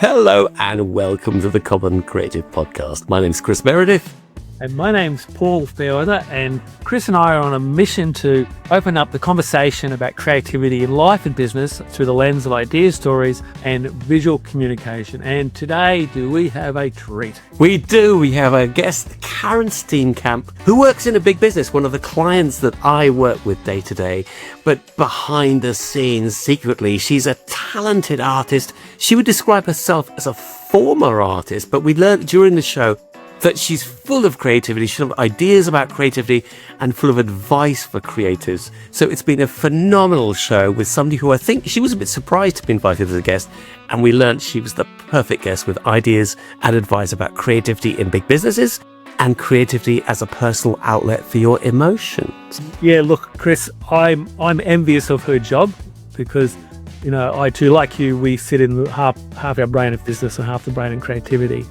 Hello and welcome to the Common Creative Podcast. My name's Chris Meredith. And my name's Paul Fairweather, and Chris and I are on a mission to open up the conversation about creativity in life and business through the lens of ideas, stories, and visual communication. And today, do we have a treat? We do. We have a guest, Karen Steenkamp, who works in a big business, one of the clients that I work with day to day. But behind the scenes, secretly, she's a talented artist. She would describe herself as a former artist, but we learned during the show that she's full of creativity, she's full of ideas about creativity and full of advice for creatives. So it's been a phenomenal show with somebody who I think she was a bit surprised to be invited as a guest, and we learned she was the perfect guest with ideas and advice about creativity in big businesses and creativity as a personal outlet for your emotions. Yeah, look, Chris, I'm envious of her job because, you know, I too, like you, we sit in half our brain of business and half the brain in creativity.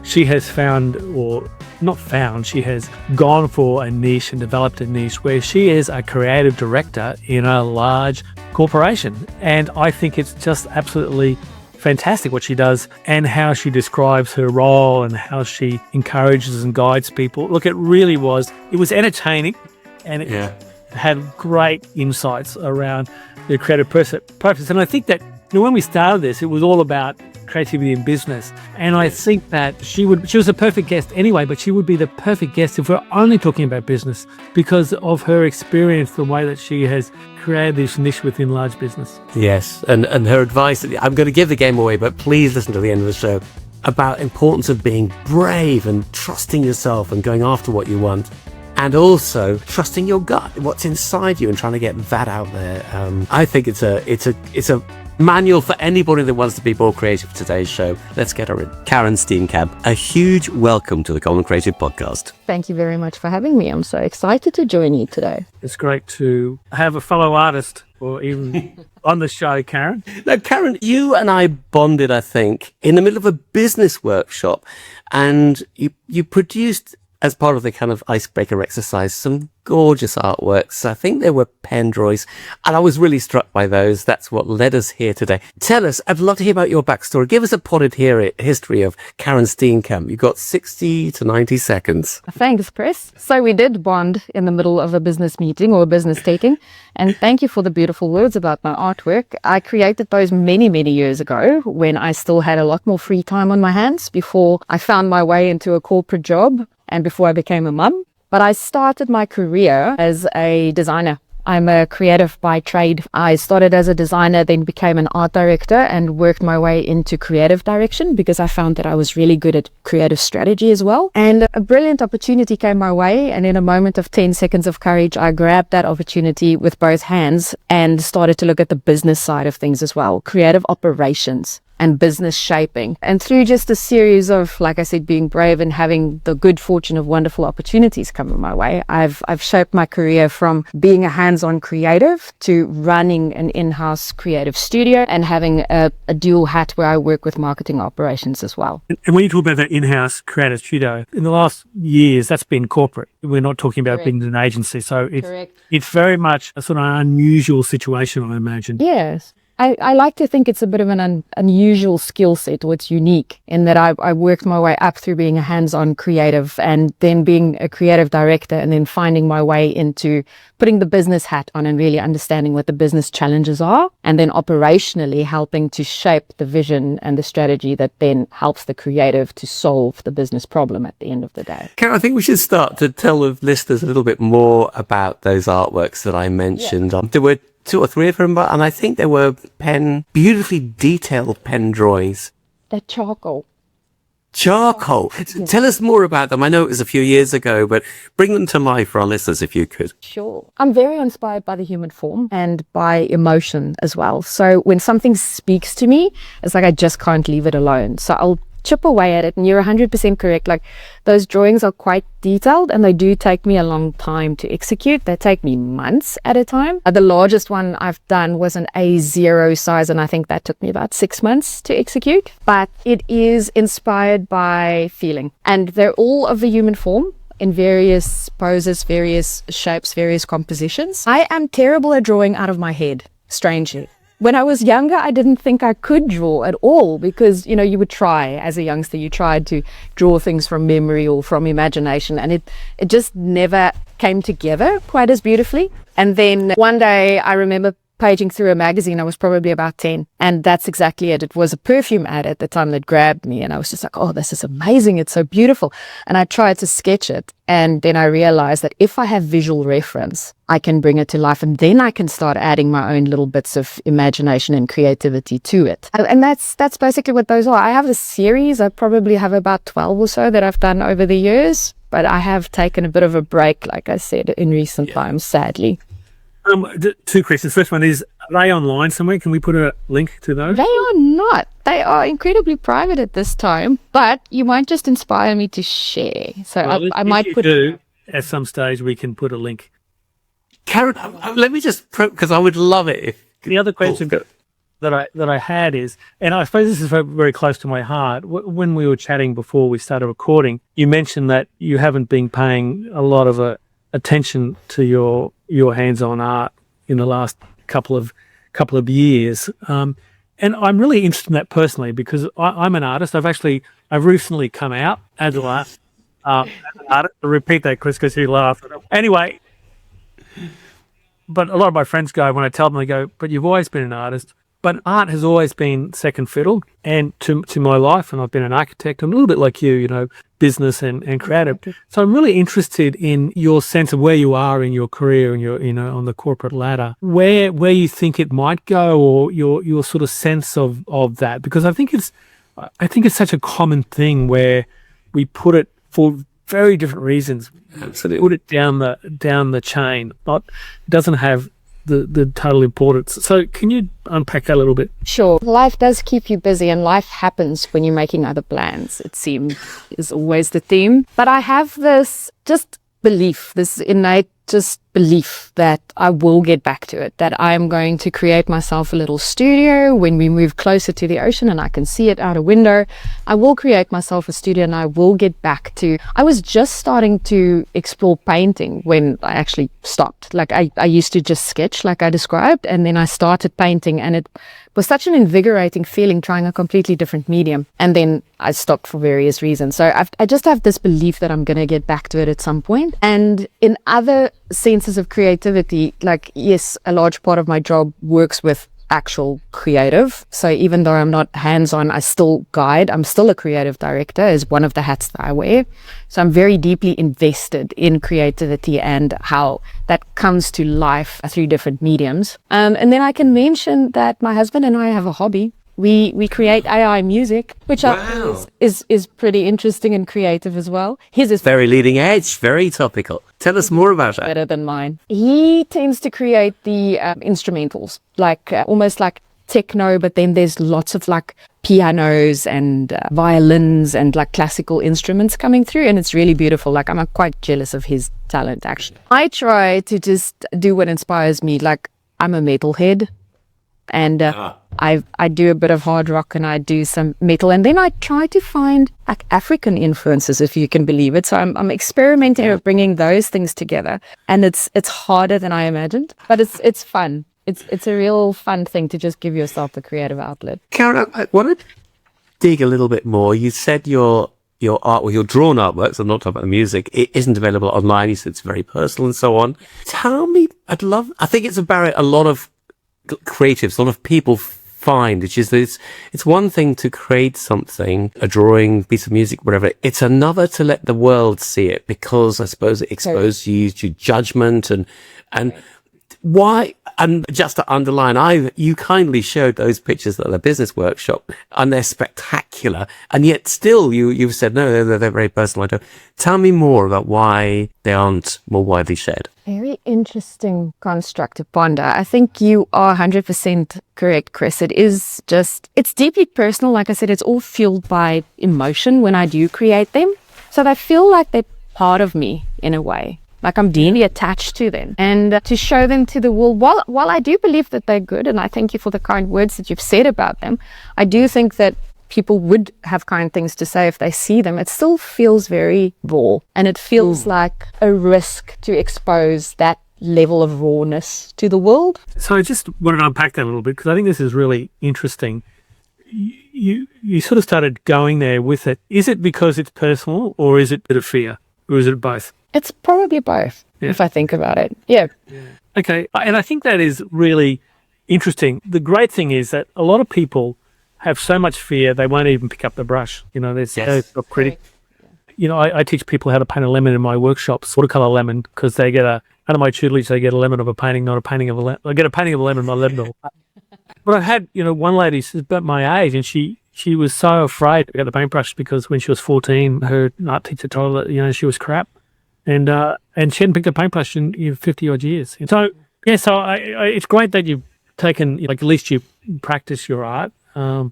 She has she has gone for a niche and developed a niche where she is a creative director in a large corporation. And I think it's just absolutely fantastic what she does and how she describes her role and how she encourages and guides people. Look, it was entertaining, and it had great insights around the creative purpose. And I think that, you know, when we started this, it was all about creativity in business, and I think that she was a perfect guest anyway, but she would be the perfect guest if we're only talking about business because of her experience, the way that she has created this niche within large business. Yes, and her advice, I'm going to give the game away, but please listen to the end of the show, about importance of being brave and trusting yourself and going after what you want, and also trusting your gut, what's inside you, and trying to get that out there. I think it's a manual for anybody that wants to be more creative for today's show. Let's get her in. Karen Steenkamp, a huge welcome to the Common Creative Podcast. Thank you very much for having me. I'm so excited to join you today. It's great to have a fellow artist or even on the show, Karen. Now, Karen, you and I bonded, I think, in the middle of a business workshop, and you produced, as part of the kind of icebreaker exercise, some gorgeous artworks. I think they were pen drawings, and I was really struck by those. That's what led us here today. Tell us, I'd love to hear about your backstory. Give us a potted history of Karen Steenkamp. You've got 60 to 90 seconds. Thanks, Chris. So we did bond in the middle of a business meeting or a business taking, and thank you for the beautiful words about my artwork. I created those many, many years ago when I still had a lot more free time on my hands before I found my way into a corporate job and before I became a mum. But I started my career as a designer. I'm a creative by trade. I started as a designer, then became an art director and worked my way into creative direction because I found that I was really good at creative strategy as well. And a brilliant opportunity came my way, and in a moment of 10 seconds of courage, I grabbed that opportunity with both hands and started to look at the business side of things as well, creative operations and business shaping. And through just a series of, like I said, being brave and having the good fortune of wonderful opportunities coming my way, I've shaped my career from being a hands-on creative to running an in-house creative studio and having a dual hat where I work with marketing operations as well. And when you talk about that in-house creative studio, in the last years, that's been corporate. We're not talking about being an agency. So it's very much a sort of unusual situation, I imagine. Yes. I like to think it's a bit of an unusual skill set, or it's unique in that I worked my way up through being a hands-on creative and then being a creative director and then finding my way into putting the business hat on and really understanding what the business challenges are, and then operationally helping to shape the vision and the strategy that then helps the creative to solve the business problem at the end of the day. Karen, I think we should start to tell the listeners a little bit more about those artworks that I mentioned. Yeah. There were 2 or 3 of them, and I think they were beautifully detailed pen drawings. They're charcoal. Charcoal. Yes. Tell us more about them. I know it was a few years ago, but bring them to life for our listeners if you could. Sure. I'm very inspired by the human form and by emotion as well. So when something speaks to me, it's like I just can't leave it alone. So I'll chip away at it, and you're 100% correct. Like, those drawings are quite detailed and they do take me a long time to execute. They take me months at a time. The largest one I've done was an A0 size, and I think that took me about 6 months to execute. But it is inspired by feeling, and they're all of the human form in various poses, various shapes, various compositions. I am terrible at drawing out of my head, strangely. When I was younger, I didn't think I could draw at all because, you would try as a youngster, you tried to draw things from memory or from imagination, and it just never came together quite as beautifully. And then one day I remember paging through a magazine. I was probably about 10, and that's exactly it. It was a perfume ad at the time that grabbed me, and I was just like, oh, this is amazing. It's so beautiful. And I tried to sketch it, and then I realized that if I have visual reference, I can bring it to life, and then I can start adding my own little bits of imagination and creativity to it. And that's basically what those are. I have a series. I probably have about 12 or so that I've done over the years, but I have taken a bit of a break, like I said, in recent times, sadly. Two questions. First one is, are they online somewhere? Can we put a link to those? They are not. They are incredibly private at this time, but you might just inspire me to share. So Well, I might put... at some stage, we can put a link. Karen, let me just, because I would love it if... The other question that I had is, and I suppose this is very close to my heart, when we were chatting before we started recording, you mentioned that you haven't been paying a lot of attention to your hands-on art in the last couple of years, and I'm really interested in that personally because I'm an artist. I've recently come out as an artist. I repeat that, Chris, because you laugh. Anyway, but a lot of my friends go, when I tell them, they go, "But you've always been an artist." But art has always been second fiddle and to my life, and I've been an architect. I'm a little bit like you, business and creative. So I'm really interested in your sense of where you are in your career and your, on the corporate ladder, where you think it might go, or your sort of sense of that, because I think it's such a common thing where we put it for very different reasons. Absolutely. Put it down the chain. It doesn't have the total importance. So can you unpack that a little bit? Sure. Life does keep you busy, and life happens when you're making other plans, it seems, is always the theme. But I have this just belief, this innate just belief that I will get back to it, that I'm going to create myself a little studio when we move closer to the ocean and I can see it out a window. I will create myself a studio and I will get back to... I was just starting to explore painting when I actually stopped. Like I used to just sketch like I described, and then I started painting, and it was such an invigorating feeling trying a completely different medium. And then I stopped for various reasons. So I just have this belief that I'm going to get back to it at some point. And in other senses of creativity, like, yes, a large part of my job works with actual creative. So even though I'm not hands-on, I still guide. I'm still a creative director, is one of the hats that I wear. So I'm very deeply invested in creativity and how that comes to life through different mediums. And then I can mention that my husband and I have a hobby. We create AI music, which is pretty interesting and creative as well. His is very leading edge, very topical. Tell us more about that. Better than mine. He tends to create the instrumentals, like almost like techno, but then there's lots of like pianos and violins and like classical instruments coming through, and it's really beautiful. Like, I'm quite jealous of his talent, actually. I try to just do what inspires me. Like, I'm a metalhead, and I do a bit of hard rock and I do some metal, and then I try to find like African influences, if you can believe it. So I'm experimenting with bringing those things together, and it's harder than I imagined, but it's fun. It's a real fun thing to just give yourself the creative outlet. Karen, I want to dig a little bit more. You said your art, well, your drawn artworks, I'm not talking about the music, it isn't available online. You said it's very personal and so on. Tell me, I think it's a barrier a lot of creatives, a lot of people find, which is that it's one thing to create something, a drawing, piece of music, whatever. It's another to let the world see it, because I suppose it exposes you to judgment and why. And just to underline, you kindly showed those pictures at the business workshop, and they're spectacular. And yet still you've said, no, they're very personal. Tell me more about why they aren't more widely shared. Very interesting construct to ponder. I think you are 100% correct, Chris. It's deeply personal. Like I said, it's all fueled by emotion when I do create them. So they feel like they're part of me in a way. Like I'm deeply attached to them, and to show them to the world, while I do believe that they're good, and I thank you for the kind words that you've said about them, I do think that people would have kind things to say if they see them. It still feels very raw, and it feels like a risk to expose that level of rawness to the world. So I just wanted to unpack that a little bit because I think this is really interesting. You sort of started going there with it. Is it because it's personal, or is it a bit of fear, or is it both? It's probably both, if I think about it. Yeah. Okay, and I think that is really interesting. The great thing is that a lot of people have so much fear they won't even pick up the brush. You know, there's no critic. You know, I teach people how to paint a lemon in my workshops, watercolor lemon, because they get out of my tutelage, they get a lemon of a painting, not a painting of a lemon. I get a painting of a lemon, not a lemon. But I had, one lady, she's about my age, and she was so afraid to get the paintbrush because when she was 14, her art teacher told her, she was crap. And she hadn't picked a paintbrush in 50 odd years. And so, it's great that you've taken, at least you practice your art. I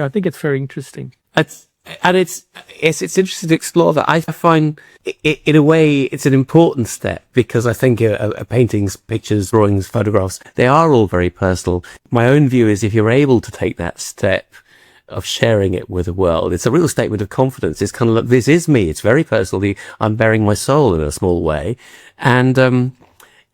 think it's very interesting. It's interesting to explore that. I find, in a way, it's an important step because I think paintings, pictures, drawings, photographs, they are all very personal. My own view is if you're able to take that step of sharing it with the world, it's a real statement of confidence. It's kind of like, this is me. It's very personal. I'm bearing my soul in a small way. And,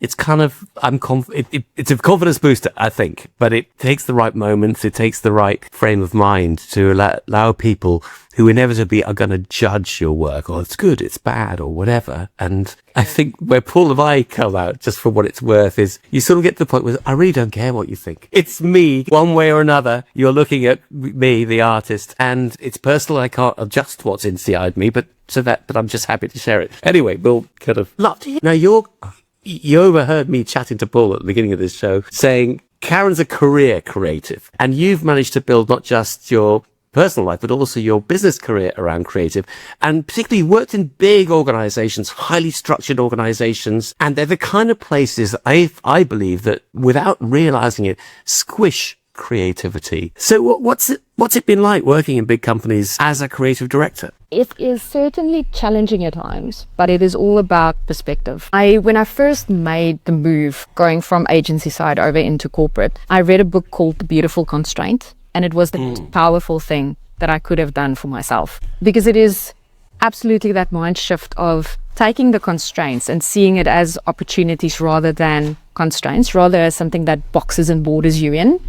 it's kind of, it's a confidence booster, I think, but it takes the right moments. It takes the right frame of mind to allow people who inevitably are going to judge your work, or it's good, it's bad, or whatever. And I think where Paul and I come out, just for what it's worth, is you sort of get to the point where I really don't care what you think. It's me, one way or another. You're looking at me, the artist, and it's personal. I can't adjust what's inside me, but I'm just happy to share it. Anyway, we'll kind of love to hear. Now you overheard me chatting to Paul at the beginning of this show saying Karen's a career creative, and you've managed to build not just your personal life, but also your business career around creative, and particularly worked in big organizations, highly structured organizations. And they're the kind of places I believe that without realizing it, squish creativity. So what's it been like working in big companies as a creative director? It is certainly challenging at times, but it is all about perspective. When I first made the move going from agency side over into corporate, I read a book called The Beautiful Constraint, and it was the most powerful thing that I could have done for myself, because it is absolutely that mind shift of taking the constraints and seeing it as opportunities rather than constraints, rather as something that boxes and borders you in.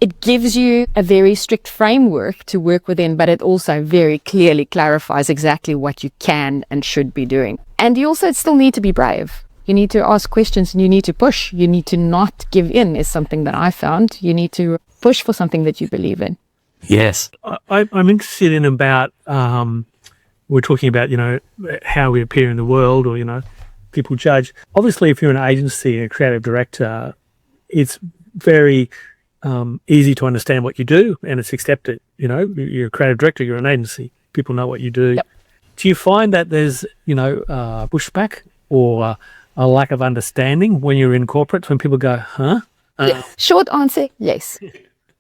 It gives you a very strict framework to work within, but it also very clearly clarifies exactly what you can and should be doing. And you also still need to be brave. You need to ask questions and you need to push. You need to not give in is something that I found. You need to push for something that you believe in. Yes. I'm interested in about, we're talking about, how we appear in the world, or, people judge. Obviously, if you're an agency, a creative director, it's very easy to understand what you do and it's accepted. You're a creative director, you're an agency, people know what you do. Yep. Do you find that there's, pushback or a lack of understanding when you're in corporates, when people go, huh? Short answer, yes.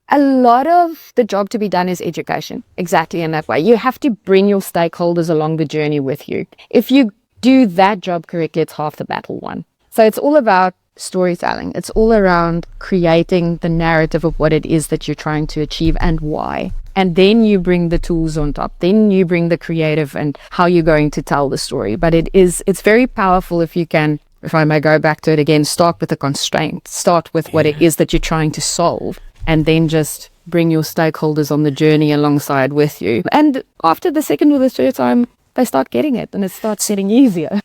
A lot of the job to be done is education, exactly in that way. You have to bring your stakeholders along the journey with you. If you do that job correctly, it's half the battle won. So it's all about storytelling. It's all around creating the narrative of what it is that you're trying to achieve and why. And then you bring the tools on top. Then you bring the creative and how you're going to tell the story. But it's very powerful if you can, if I may go back to it again, start with the constraint, start with what it is that you're trying to solve, and then just bring your stakeholders on the journey alongside with you. And after the second or the third time, they start getting it and it starts getting easier.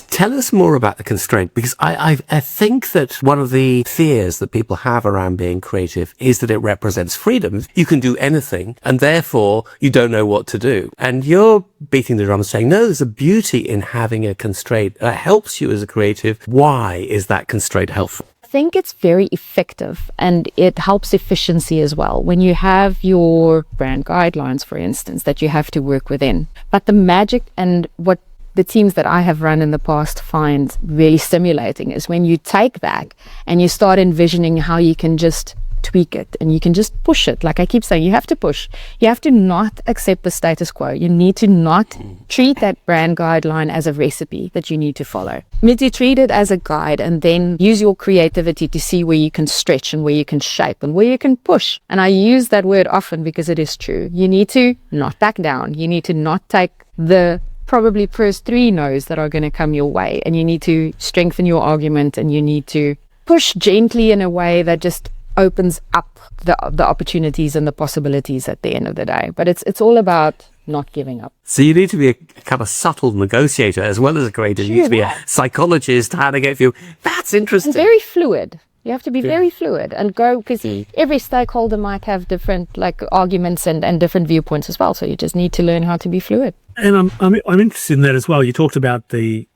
Tell us more about the constraint, because I think that one of the fears that people have around being creative is that it represents freedom. You can do anything, and therefore you don't know what to do. And you're beating the drum saying, no, there's a beauty in having a constraint that helps you as a creative. Why is that constraint helpful? I think it's very effective and it helps efficiency as well. When you have your brand guidelines, for instance, that you have to work within. But the magic and what the teams that I have run in the past find really stimulating is when you take that and you start envisioning how you can just tweak it and you can just push it. Like I keep saying, you have to push. You have to not accept the status quo. You need to not treat that brand guideline as a recipe that you need to follow. You need to treat it as a guide and then use your creativity to see where you can stretch and where you can shape and where you can push. And I use that word often because it is true. You need to not back down. You need to not take the probably first 3 no's that are going to come your way, and you need to strengthen your argument, and you need to push gently in a way that just opens up the opportunities and the possibilities at the end of the day. But it's all about not giving up. So you need to be a kind of subtle negotiator as well as a creative. You need to be a psychologist, how to get through. That's interesting. And very fluid. You have to be very fluid and go, because every stakeholder might have different arguments and different viewpoints as well. So you just need to learn how to be fluid. And I'm interested in that as well. You talked about the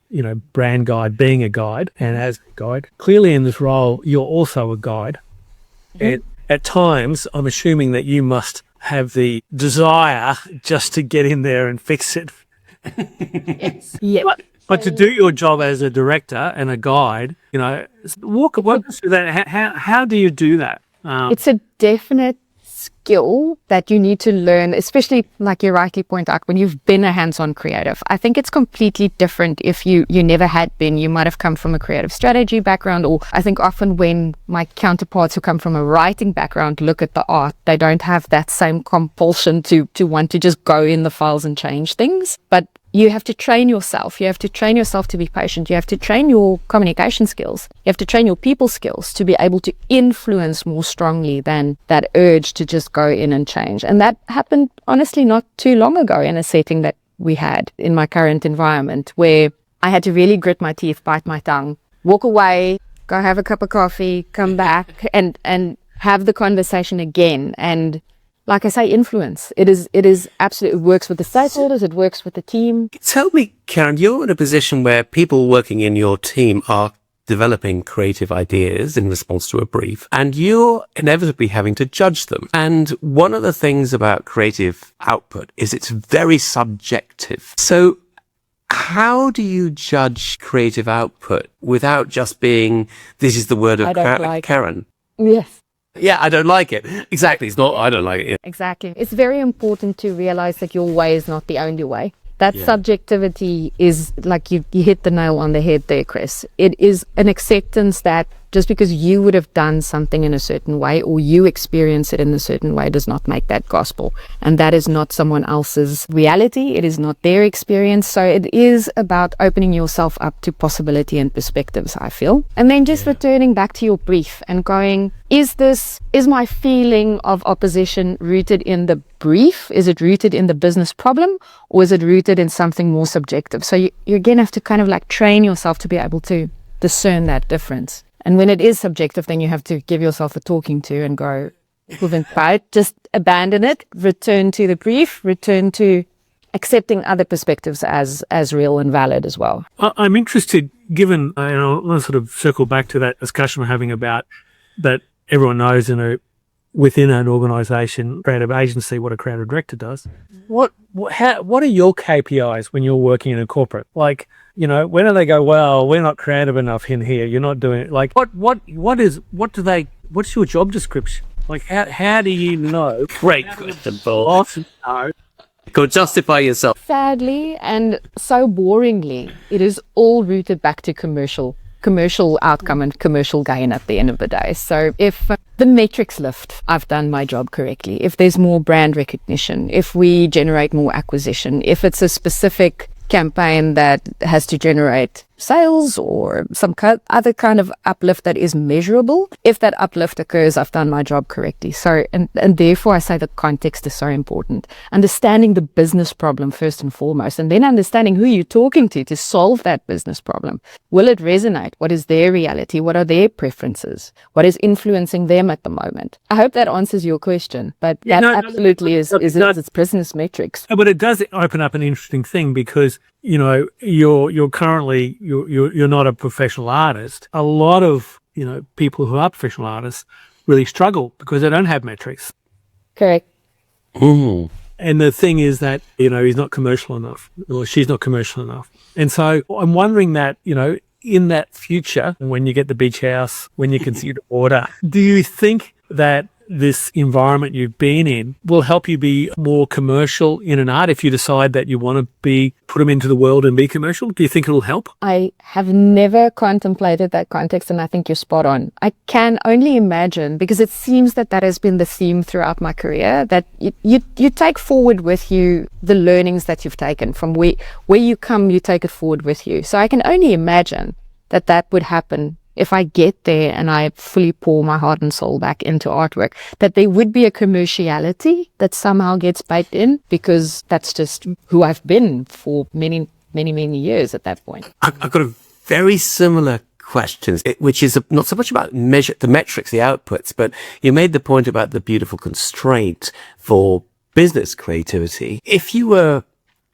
brand guide, being a guide, and as a guide, clearly in this role, you're also a guide. Mm-hmm. And at times, I'm assuming that you must have the desire just to get in there and fix it. Yes. Yeah. But to do your job as a director and a guide, walk us through that. How do you do that? It's a definite skill that you need to learn, especially like you rightly point out, when you've been a hands-on creative. I think it's completely different if you never had been. You might have come from a creative strategy background, or I think often when my counterparts who come from a writing background look at the art, they don't have that same compulsion to want to just go in the files and change things. But you have to train yourself. You have to train yourself to be patient. You have to train your communication skills. You have to train your people skills to be able to influence more strongly than that urge to just go in and change. And that happened, honestly, not too long ago in a setting that we had in my current environment, where I had to really grit my teeth, bite my tongue, walk away, go have a cup of coffee, come back and have the conversation again. And like I say, influence. It is absolutely, it works with the stakeholders, it works with the team. Tell me, Karen, you're in a position where people working in your team are developing creative ideas in response to a brief, and you're inevitably having to judge them. And one of the things about creative output is it's very subjective. So how do you judge creative output without just being, this is the word of Karen? Yes. Yeah, I don't like it. Exactly. It's not, I don't like it. Yeah. Exactly. It's very important to realize that your way is not the only way. That subjectivity is, like you hit the nail on the head there, Chris. It is an acceptance that just because you would have done something in a certain way or you experience it in a certain way does not make that gospel. And that is not someone else's reality. It is not their experience. So it is about opening yourself up to possibility and perspectives, I feel. And then just returning back to your brief and going, is my feeling of opposition rooted in the brief? Is it rooted in the business problem, or is it rooted in something more subjective? So you again have to kind of like train yourself to be able to discern that difference. And when it is subjective, then you have to give yourself a talking to and go, just abandon it, return to the brief, return to accepting other perspectives as real and valid as well. I'm interested, given, I'll sort of circle back to that discussion we're having about that everyone knows within an organisation, creative agency, what a creative director does. What are your KPIs when you're working in a corporate? Like, when do they go, well, we're not creative enough in here, you're not doing it? Like, what's your job description? Like, how do you know? Great question, Paul. Go justify yourself. Sadly, and so boringly, it is all rooted back to commercial outcome and commercial gain at the end of the day. So if the metrics lift, I've done my job correctly. If there's more brand recognition, if we generate more acquisition, if it's a specific campaign that has to generate sales or some other kind of uplift that is measurable, if that uplift occurs, I've done my job correctly. So, and therefore I say the context is so important. Understanding the business problem first and foremost, and then understanding who you're talking to solve that business problem. Will it resonate? What is their reality? What are their preferences? What is influencing them at the moment? I hope that answers your question, but absolutely is its business metrics. But it does open up an interesting thing, because you're currently you're not a professional artist. A lot of people who are professional artists really struggle because they don't have metrics. Correct. Mm. And the thing is that he's not commercial enough, or she's not commercial enough. And so I'm wondering that in that future, when you get the beach house, when you can see the water, do you think that this environment you've been in will help you be more commercial in an art if you decide that you want to put them into the world and be commercial? Do you think it'll help? I have never contemplated that context, and I think you're spot on. I can only imagine, because it seems that has been the theme throughout my career, that you take forward with you the learnings that you've taken from where you come, you take it forward with you. So I can only imagine that would happen if I get there and I fully pour my heart and soul back into artwork, that there would be a commerciality that somehow gets baked in, because that's just who I've been for many, many, many years at that point. I've got a very similar question, which is not so much about the metrics, the outputs, but you made the point about the beautiful constraint for business creativity. If you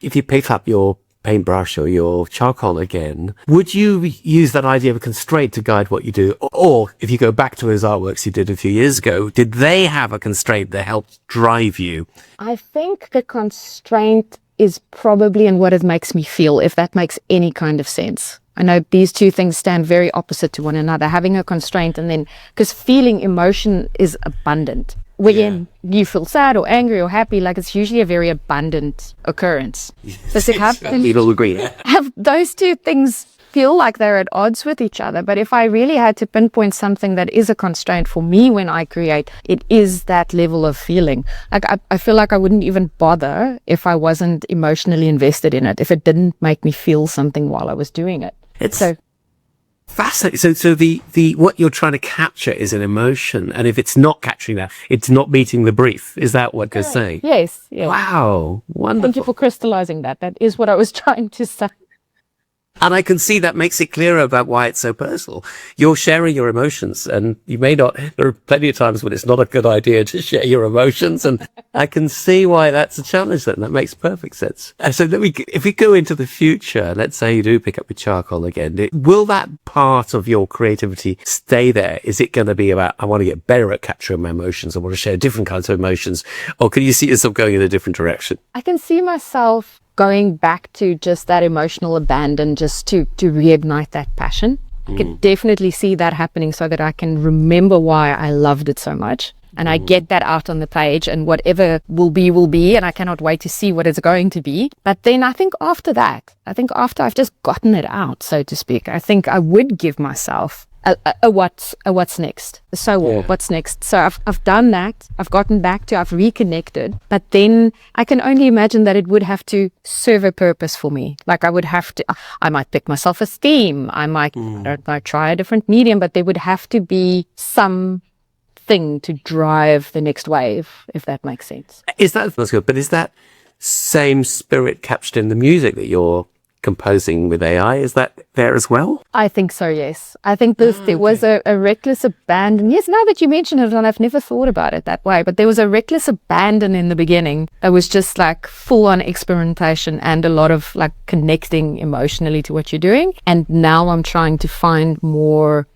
picked up your paintbrush or your charcoal again, would you use that idea of a constraint to guide what you do? Or if you go back to those artworks you did a few years ago, did they have a constraint that helped drive you? I think the constraint is probably in what it makes me feel, if that makes any kind of sense. I know these two things stand very opposite to one another, having a constraint, and then, because feeling emotion is abundant. When you feel sad or angry or happy, like, it's usually a very abundant occurrence. Does it happen? We'd all agree. Have those two things feel like they're at odds with each other? But if I really had to pinpoint something that is a constraint for me when I create, it is that level of feeling. Like, I feel like I wouldn't even bother if I wasn't emotionally invested in it, if it didn't make me feel something while I was doing it. It's fascinating. So the what you're trying to capture is an emotion, and if it's not capturing that, it's not meeting the brief. Is that what you're saying? Yes. Yeah. Wow, wonderful. Thank you for crystallizing that. That is what I was trying to say. And I can see that makes it clearer about why it's so personal. You're sharing your emotions, and you may not, there are plenty of times when it's not a good idea to share your emotions, and I can see why that's a challenge then. That makes perfect sense. So if we go into the future, let's say you do pick up your charcoal again, will that part of your creativity stay there? Is it going to be about, I want to get better at capturing my emotions, I want to share different kinds of emotions, or can you see yourself going in a different direction? I can see myself going back to just that emotional abandon, just to reignite that passion. I could definitely see that happening, so that I can remember why I loved it so much. And I get that out on the page, and whatever will be, and I cannot wait to see what it's going to be. But then I think after I've just gotten it out, so to speak, I think I would give myself a what's next. What's next? So I've done that. I've gotten back to, I've reconnected, but then I can only imagine that it would have to serve a purpose for me. Like, I might pick myself a theme. I might try a different medium, but there would have to be some thing to drive the next wave, if that makes sense. That's good. But is that same spirit captured in the music that you're composing with AI? Is that there as well? I think so, yes. I think there was a reckless abandon. Yes, now that you mention it, and I've never thought about it that way, but there was a reckless abandon in the beginning that was just like full on experimentation and a lot of like connecting emotionally to what you're doing. And now I'm trying to find more.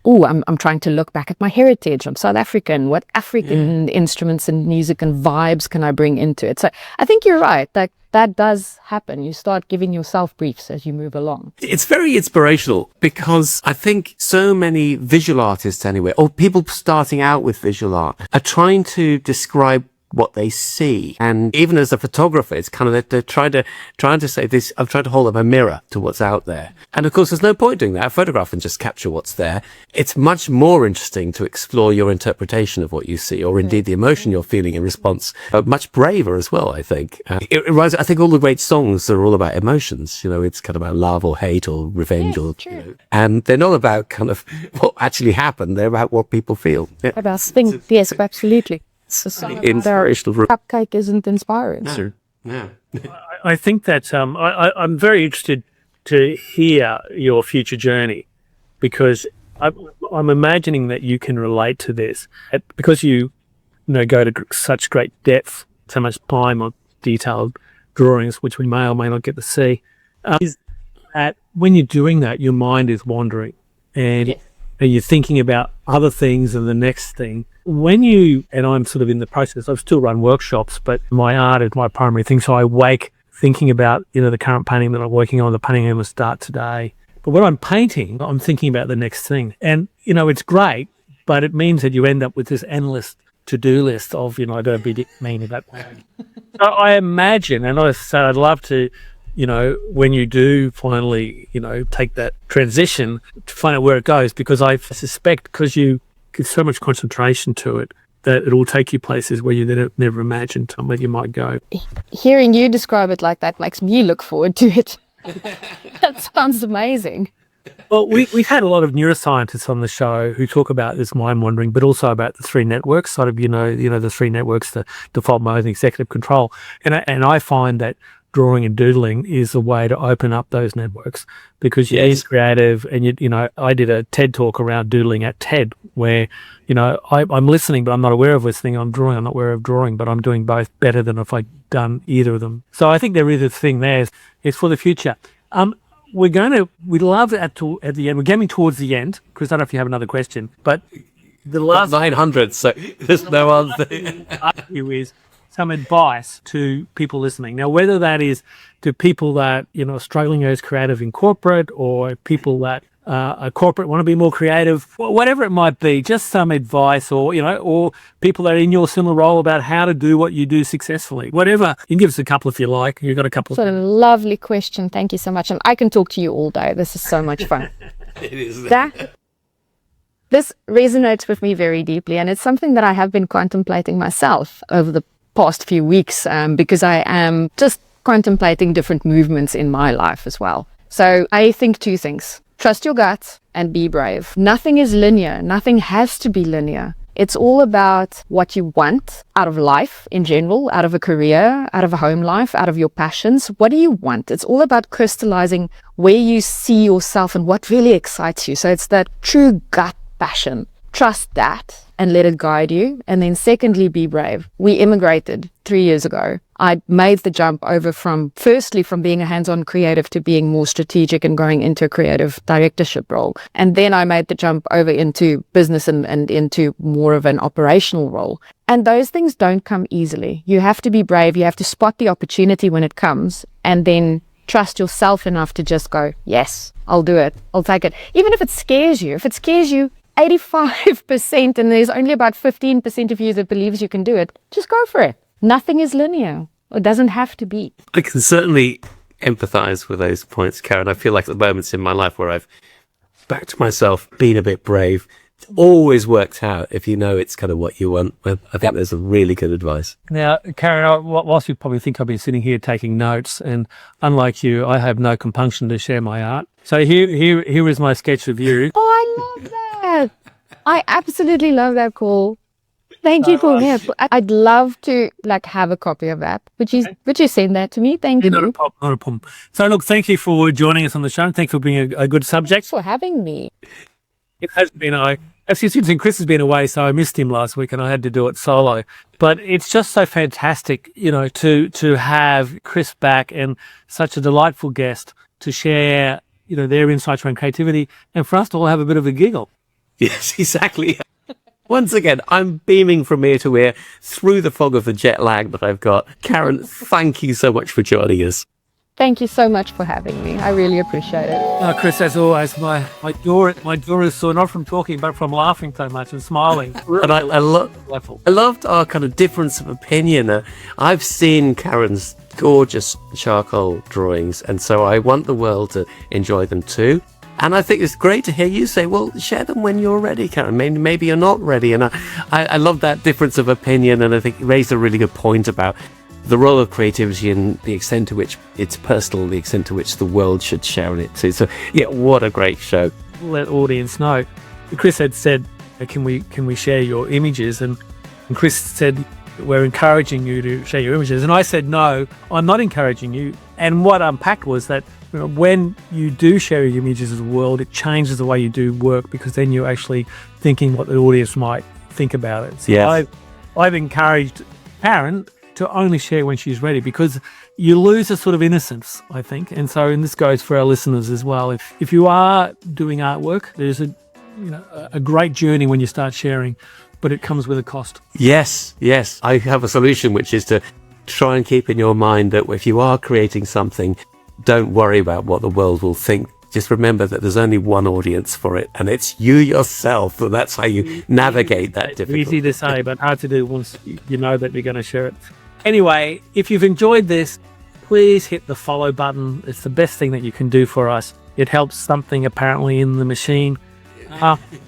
I'm trying to look back at my heritage. I'm South African. What African instruments and music and vibes can I bring into it? So I think you're right. That does happen. You start giving yourself briefs as you move along. It's very inspirational, because I think so many visual artists anyway, or people starting out with visual art, are trying to describe what they see. And even as a photographer, it's kind of, they're trying to say this, I'm trying to hold up a mirror to what's out there. And of course, there's no point doing that. A photograph can just capture what's there. It's much more interesting to explore your interpretation of what you see, or indeed the emotion you're feeling in response. Much braver as well, I think. I think all the great songs are all about emotions. You know, it's kind of about love or hate or revenge, and they're not about kind of what actually happened. They're about what people feel. Yeah. About things. Yes, absolutely. Inspirational. Cupcake isn't inspiring. No. I think that I'm very interested to hear your future journey, because I'm imagining that you can relate to this, because you go to such great depth, so much time on detailed drawings, which we may or may not get to see. Is that when you're doing that, your mind is wandering, and you're thinking about other things and the next thing. And I'm sort of in the process, I've still run workshops, but my art is my primary thing. So I wake thinking about, the current painting that I'm working on, the painting I'm going to start today. But when I'm painting, I'm thinking about the next thing. And, it's great, but it means that you end up with this endless to-do list of, don't be mean in that way. So I imagine, and I said I'd love to, when you do finally, take that transition, to find out where it goes, because I suspect because you give so much concentration to it, that it will take you places where you never imagined where you might go. Hearing you describe it like that makes me look forward to it. That sounds amazing. Well, we've had a lot of neuroscientists on the show who talk about this mind wandering, but also about the three networks, sort of, the three networks, the default mode and executive control. And I find that drawing and doodling is a way to open up those networks, because you're creative. And I did a TED talk around doodling at TED, where I'm listening but I'm not aware of listening. I'm drawing, I'm not aware of drawing, but I'm doing both better than if I'd done either of them. So I think there is a thing there. It's for the future. We'd love at the end, we're getting towards the end. Chris, I don't know if you have another question, but the last 900, so there's no answer. you is some advice to people listening. Now, whether that is to people that, are struggling as creative in corporate, or people that are corporate, want to be more creative, whatever it might be, just some advice, or people that are in your similar role about how to do what you do successfully. Whatever. You can give us a couple if you like. You've got a couple. What a lovely question. Thank you so much. And I can talk to you all day. This is so much fun. It is. This resonates with me very deeply, and it's something that I have been contemplating myself over the past few weeks, because I am just contemplating different movements in my life as well. So I think two things. Trust your gut and be brave. Nothing is linear. Nothing has to be linear. It's all about what you want out of life in general, out of a career, out of a home life, out of your passions. What do you want? It's all about crystallizing where you see yourself and what really excites you. So it's that true gut passion. Trust that and let it guide you. And then secondly, be brave. We immigrated 3 years ago. I made the jump over from being a hands-on creative to being more strategic and going into a creative directorship role. And then I made the jump over into business and into more of an operational role. And those things don't come easily. You have to be brave. You have to spot the opportunity when it comes, and then trust yourself enough to just go, yes, I'll do it. I'll take it. Even if it scares you, 85% and there's only about 15% of you that believes you can do it, just go for it. Nothing is linear. It doesn't have to be. I can certainly empathize with those points, Karen. I feel like the moments in my life where I've backed myself, been a bit brave, it's always worked out if you know it's kind of what you want. I think there's a really good advice. Now, Karen, whilst you probably think I've been sitting here taking notes, and unlike you, I have no compunction to share my art. So here is my sketch of you. Oh, I love that. I absolutely love that call. Thank you for that. I'd love to have a copy of that. Would you send that to me? Thank you. Not a problem. So look, thank you for joining us on the show. Thanks for being a good subject. Thanks for having me. It has been, actually, Chris has been away, so I missed him last week and I had to do it solo. But it's just so fantastic, to have Chris back, and such a delightful guest to share, their insights around creativity, and for us to all have a bit of a giggle. Yes, exactly. Once again, I'm beaming from ear to ear through the fog of the jet lag that I've got. Karen, thank you so much for joining us. Thank you so much for having me. I really appreciate it. Oh, Chris, as always, my jaw is sore, not from talking, but from laughing so much and smiling. And I loved our kind of difference of opinion. I've seen Karen's gorgeous charcoal drawings, and so I want the world to enjoy them too. And I think it's great to hear you say, well, share them when you're ready, Karen. Maybe you're not ready. And I love that difference of opinion, and I think you raised a really good point about the role of creativity and the extent to which it's personal, the extent to which the world should share in it too. So, yeah, what a great show. Let audience know. Chris had said, can we share your images? And Chris said, we're encouraging you to share your images. And I said, no, I'm not encouraging you. And what I unpacked was that when you do share your images of the world, it changes the way you do work, because then you're actually thinking what the audience might think about it. So yes. I've encouraged Karen to only share when she's ready, because you lose a sort of innocence, I think. And so, and this goes for our listeners as well. If you are doing artwork, there's a great journey when you start sharing, but it comes with a cost. Yes. I have a solution, which is to try and keep in your mind that if you are creating something, don't worry about what the world will think. just remember that there's only one audience for it, and it's you yourself. So that's how you navigate that difficulty. Easy to say, but hard to do once you know that we're going to share it. Anyway, if you've enjoyed this, please hit the follow button. It's the best thing that you can do for us. It helps something apparently in the machine.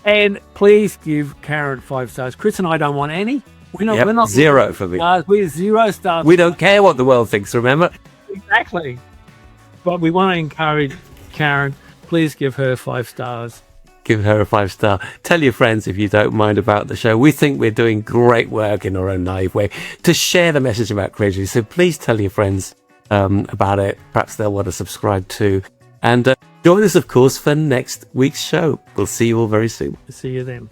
And please give Karen 5 stars. Chris and I don't want any. We're not 0 for me. We're 0 stars. We don't care what the world thinks, remember? Exactly. But we want to encourage Karen. Please give her 5 stars. Give her a 5-star. Tell your friends if you don't mind about the show. We think we're doing great work in our own naive way to share the message about creativity. So please tell your friends about it. Perhaps they'll want to subscribe too. And join us, of course, for next week's show. We'll see you all very soon. See you then.